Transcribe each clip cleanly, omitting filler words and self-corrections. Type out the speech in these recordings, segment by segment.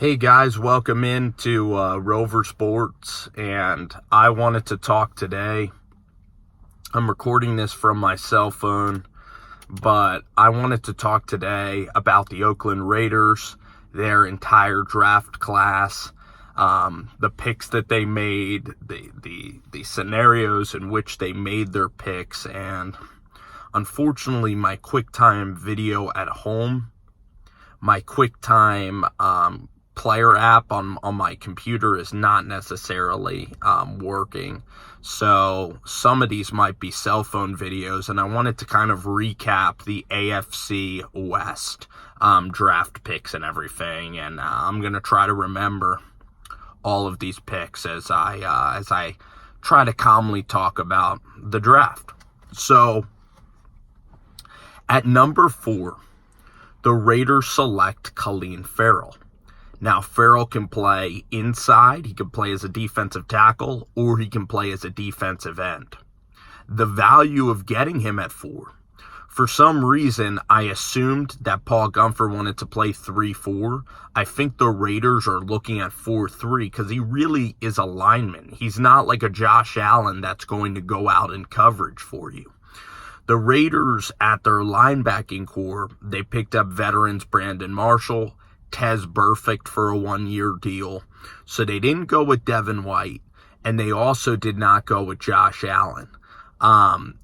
Hey guys, welcome into Rover Sports, and I wanted to talk today. I'm recording this from my cell phone, but I wanted to talk today about the Oakland Raiders, their entire draft class, the picks that they made, the scenarios in which they made their picks, and unfortunately my QuickTime video at home, my QuickTime player app on my computer is not necessarily working. So some of these might be cell phone videos, and I wanted to kind of recap the AFC West draft picks and everything. And I'm going to try to remember all of these picks as I try to calmly talk about the draft. So at number 4, the Raiders select Colleen Farrell. Now, Farrell can play inside, he can play as a defensive tackle, or he can play as a defensive end. The value of getting him at 4, for some reason, I assumed that Paul Gunther wanted to play 3-4. I think the Raiders are looking at 4-3 because he really is a lineman. He's not like a Josh Allen that's going to go out in coverage for you. The Raiders, at their linebacking core, they picked up veterans Brandon Marshall, Tez Burfict for a 1-year deal. So they didn't go with Devin White, and they also did not go with Josh Allen.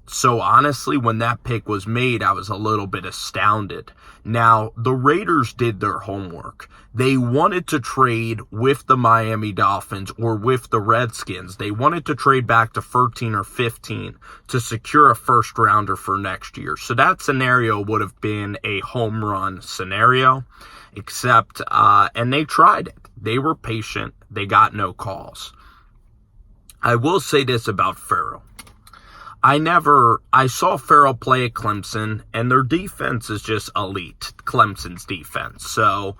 So honestly, when that pick was made, I was a little bit astounded. Now, the Raiders did their homework. They wanted to trade with the Miami Dolphins or with the Redskins. They wanted to trade back to 13 or 15 to secure a first rounder for next year. So that scenario would have been a home run scenario, except, and they tried it. They were patient. They got no calls. I will say this about Farrell. I saw Farrell play at Clemson, and their defense is just elite, Clemson's defense. So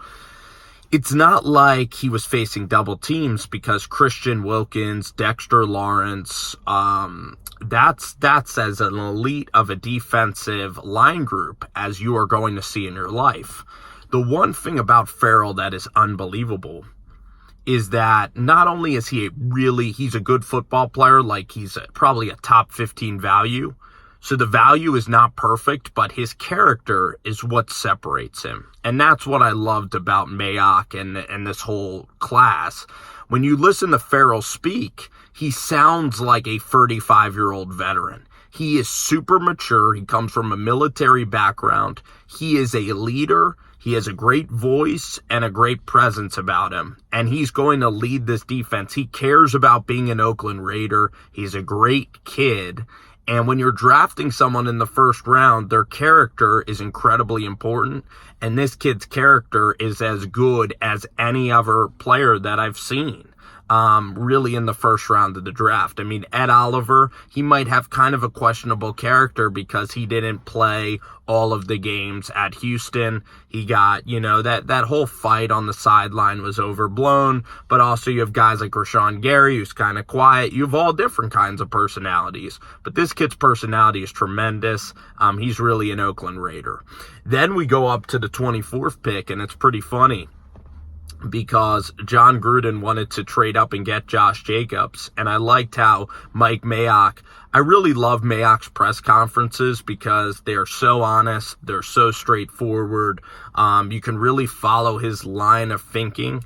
it's not like he was facing double teams because Christian Wilkins, Dexter Lawrence, that's as an elite of a defensive line group as you are going to see in your life. The one thing about Farrell that is unbelievable is that not only is he's a good football player, like he's probably a top 15 value. So the value is not perfect, but his character is what separates him. And that's what I loved about Mayock and this whole class. When you listen to Farrell speak, he sounds like a 35-year-old veteran. He is super mature. He comes from a military background. He is a leader. He has a great voice and a great presence about him, and he's going to lead this defense. He cares about being an Oakland Raider. He's a great kid, and when you're drafting someone in the first round, their character is incredibly important, and this kid's character is as good as any other player that I've seen. Really in the first round of the draft. I mean, Ed Oliver, he might have kind of a questionable character because he didn't play all of the games at Houston. He got, that whole fight on the sideline was overblown, but also you have guys like Rashawn Gary, who's kind of quiet. You have all different kinds of personalities, but this kid's personality is tremendous. He's really an Oakland Raider. Then we go up to the 24th pick, and it's pretty funny, because John Gruden wanted to trade up and get Josh Jacobs. And I liked how Mike Mayock, I really love Mayock's press conferences because they're so honest, they're so straightforward. You can really follow his line of thinking.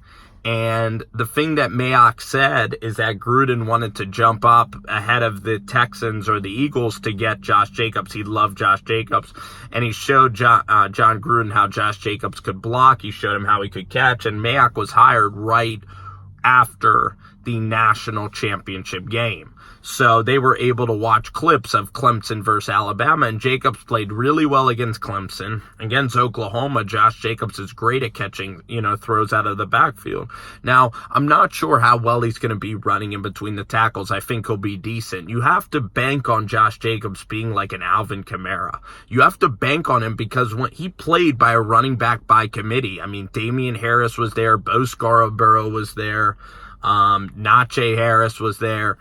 And the thing that Mayock said is that Gruden wanted to jump up ahead of the Texans or the Eagles to get Josh Jacobs. He loved Josh Jacobs. And he showed John Gruden how Josh Jacobs could block. He showed him how he could catch. And Mayock was hired right after the national championship game. So they were able to watch clips of Clemson versus Alabama, and Jacobs played really well against Clemson. Against Oklahoma, Josh Jacobs is great at catching, throws out of the backfield. Now, I'm not sure how well he's going to be running in between the tackles. I think he'll be decent. You have to bank on Josh Jacobs being like an Alvin Kamara. You have to bank on him because when he played by a running back by committee, I mean, Damian Harris was there, Bo Scarborough was there, Najee Harris was there.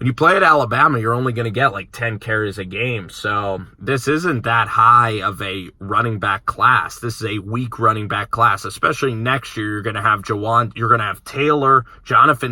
when you play at Alabama, you're only going to get like 10 carries a game. So this isn't that high of a running back class. This is a weak running back class, especially next year. You're going to have Jonathan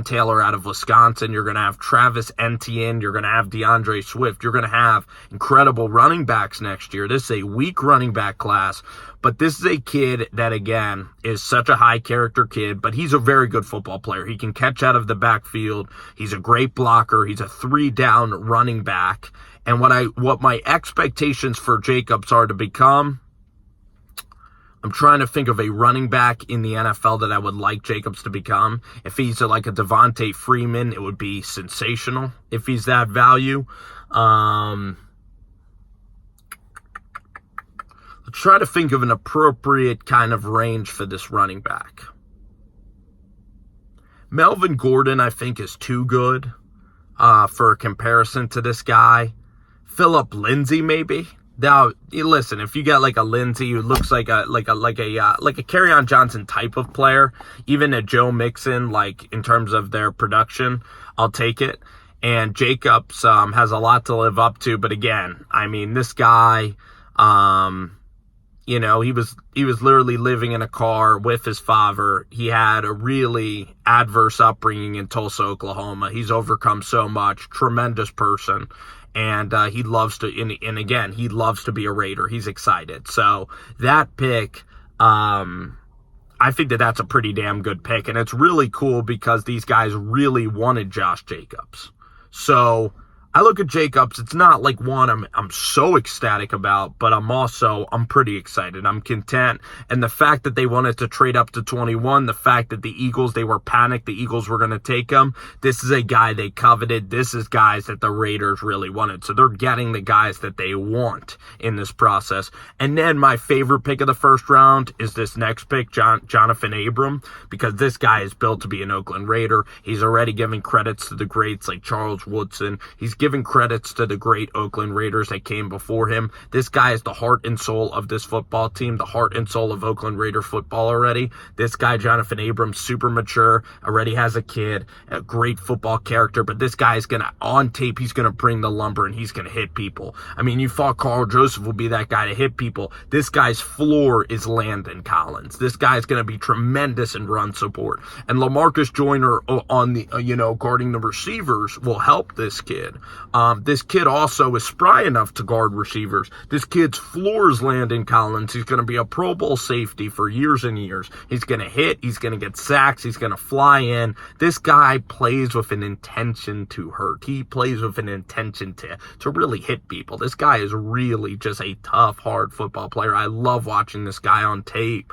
Taylor out of Wisconsin. You're going to have Travis Etienne. You're going to have DeAndre Swift. You're going to have incredible running backs next year. This is a weak running back class. But this is a kid that, again, is such a high character kid, but he's a very good football player. He can catch out of the backfield. He's a great blocker. He's a 3-down running back. And what my expectations for Jacobs are to become, I'm trying to think of a running back in the NFL that I would like Jacobs to become. If he's like a Devontae Freeman, it would be sensational if he's that value. Try to think of an appropriate kind of range for this running back. Melvin Gordon, I think, is too good for a comparison to this guy. Phillip Lindsay, maybe. Now, listen, if you got like a Lindsay who looks like a Kerryon Johnson type of player, even a Joe Mixon, like in terms of their production, I'll take it. And Jacobs has a lot to live up to, but again, I mean, this guy. You know, he was literally living in a car with his father. He had a really adverse upbringing in Tulsa, Oklahoma. He's overcome so much. Tremendous person. And he loves to, and again, he loves to be a Raider. He's excited. So that pick, I think that's a pretty damn good pick. And it's really cool because these guys really wanted Josh Jacobs. So I look at Jacobs, it's not like one I'm so ecstatic about, but I'm pretty excited. I'm content. And the fact that they wanted to trade up to 21, the fact that the Eagles, they were panicked, the Eagles were going to take him. This is a guy they coveted. This is guys that the Raiders really wanted. So they're getting the guys that they want in this process. And then my favorite pick of the first round is this next pick, Jonathan Abram, because this guy is built to be an Oakland Raider. He's already giving credits to the greats like Charles Woodson. He's giving credits to the great Oakland Raiders that came before him. This guy is the heart and soul of this football team, the heart and soul of Oakland Raider football already. This guy, Jonathan Abram, super mature, already has a kid, a great football character, but this guy is going to, on tape, he's going to bring the lumber and he's going to hit people. I mean, you thought Carl Joseph would be that guy to hit people. This guy's floor is Landon Collins. This guy is going to be tremendous in run support. And LaMarcus Joyner on the, guarding the receivers will help this kid. This kid also is spry enough to guard receivers. This kid's floor is Landon Collins. He's going to be a Pro Bowl safety for years and years. He's going to hit. He's going to get sacks. He's going to fly in. This guy plays with an intention to hurt. He plays with an intention to really hit people. This guy is really just a tough, hard football player. I love watching this guy on tape.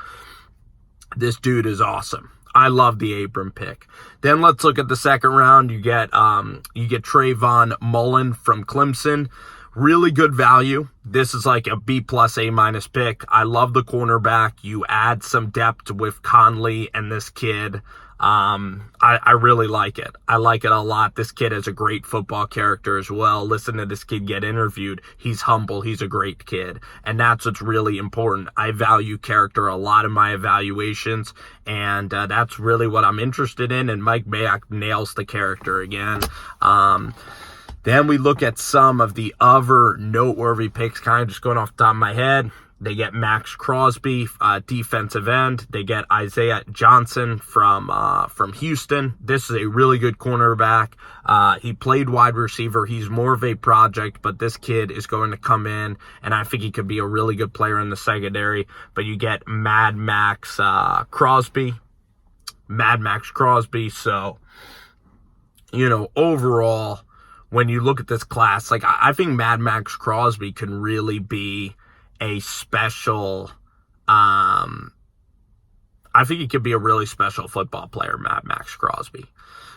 This dude is awesome. I love the Abram pick. Then let's look at the second round. You get Trayvon Mullen from Clemson. Really good value. This is like a B+, A- pick. I love the cornerback. You add some depth with Conley and this kid. I really like it. I like it a lot. This kid is a great football character as well. Listen to this kid get interviewed. He's humble. He's a great kid. And that's what's really important. I value character a lot in my evaluations. And that's really what I'm interested in. And Mike Mayock nails the character again. Then we look at some of the other noteworthy picks, kind of just going off the top of my head. They get Max Crosby, defensive end. They get Isaiah Johnson from Houston. This is a really good cornerback. He played wide receiver. He's more of a project, but this kid is going to come in, and I think he could be a really good player in the secondary. But you get Mad Max Crosby. So, overall, when you look at this class, like I think Mad Max Crosby can really be a special, I think he could be a really special football player, Mad Max Crosby.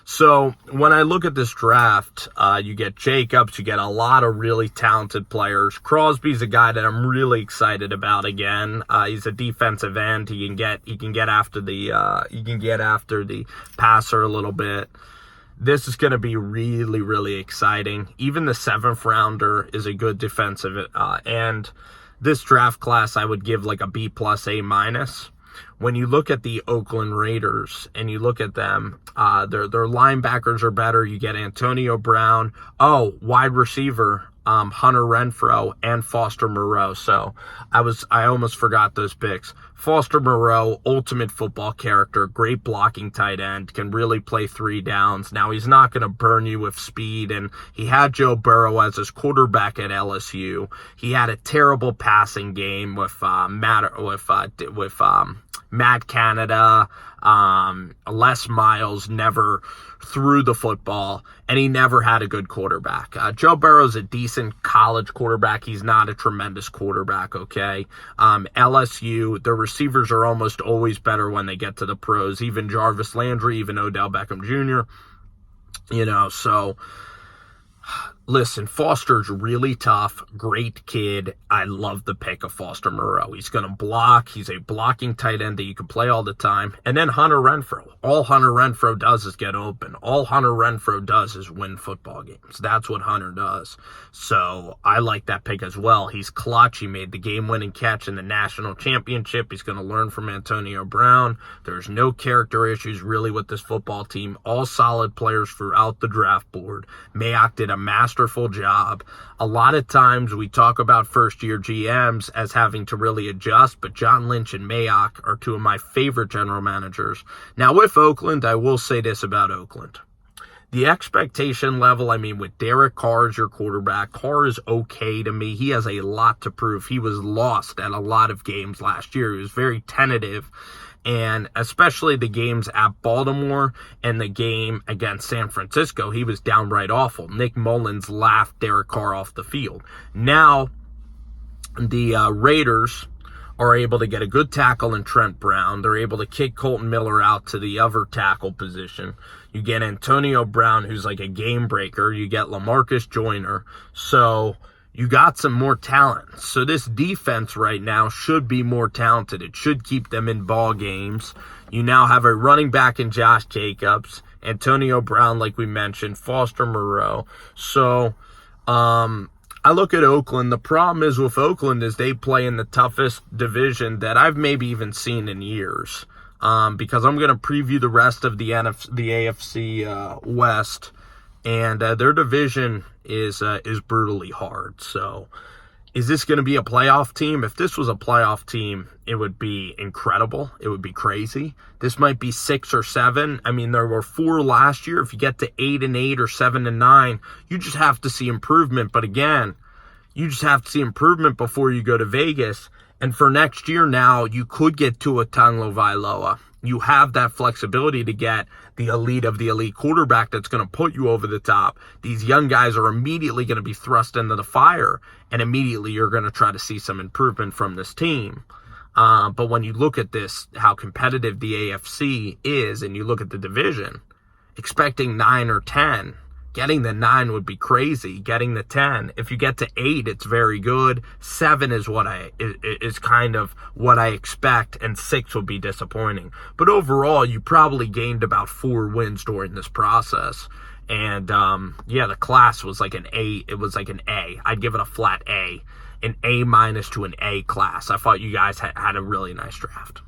So when I look at this draft, you get Jacobs, you get a lot of really talented players. Crosby's a guy that I'm really excited about again. He's a defensive end. He can get after the passer a little bit. This is going to be really, really exciting. Even the 7th rounder is a good defensive, and this draft class I would give like a B+, A-. when you look at the Oakland Raiders and you look at them, their linebackers are better. You get Antonio Brown. Oh, wide receiver, Hunter Renfrow and Foster Moreau. So I almost forgot those picks. Foster Moreau, ultimate football character, great blocking tight end, can really play 3 downs. Now, he's not going to burn you with speed, and he had Joe Burrow as his quarterback at LSU. He had a terrible passing game with Matt Canada. Les Miles never threw the football, and he never had a good quarterback. Joe Burrow's a decent college quarterback. He's not a tremendous quarterback, okay? LSU, the receivers are almost always better when they get to the pros, even Jarvis Landry, even Odell Beckham Jr., so listen, Foster's really tough, great kid. I love the pick of Foster Moreau. He's going to block. He's a blocking tight end that you can play all the time. And then Hunter Renfrow. All Hunter Renfrow does is get open. All Hunter Renfrow does is win football games. That's what Hunter does. So I like that pick as well. He's clutch. He made the game-winning catch in the national championship. He's going to learn from Antonio Brown. There's no character issues really with this football team. All solid players throughout the draft board. Mayock did a masterful job. A lot of times we talk about first-year GMs as having to really adjust, but John Lynch and Mayock are 2 of my favorite general managers. Now, with Oakland, I will say this about Oakland. The expectation level, with Derek Carr as your quarterback, Carr is okay to me. He has a lot to prove. He was lost at a lot of games last year. He was very tentative. And especially the games at Baltimore and the game against San Francisco, he was downright awful. Nick Mullins laughed Derek Carr off the field. Now, the Raiders are able to get a good tackle in Trent Brown. They're able to kick Colton Miller out to the other tackle position. You get Antonio Brown, who's like a game breaker. You get LaMarcus Joyner. So you got some more talent. So this defense right now should be more talented. It should keep them in ball games. You now have a running back in Josh Jacobs, Antonio Brown, like we mentioned, Foster Moreau. So I look at Oakland. The problem is with Oakland is they play in the toughest division that I've maybe even seen in years. Because I'm going to preview the rest of the AFC West, and their division is brutally hard. So is this going to be a playoff team? If this was a playoff team, it would be incredible. It would be crazy. This might be 6 or 7. There were 4 last year. If you get to 8-8 or 7-9, you just have to see improvement. But again, you just have to see improvement before you go to Vegas. And for next year now, you could get Tua Tagovailoa. You have that flexibility to get the elite of the elite quarterback that's going to put you over the top. These young guys are immediately going to be thrust into the fire, and immediately you're going to try to see some improvement from this team. But when you look at this, how competitive the AFC is, and you look at the division, expecting 9 or 10, getting the 9 would be crazy. Getting the 10, if you get to 8, it's very good. 7 is kind of what I expect, and 6 would be disappointing. But overall, you probably gained about 4 wins during this process. And the class was like an A. It was like an A. I'd give it a flat A, an A- to an A class. I thought you guys had a really nice draft.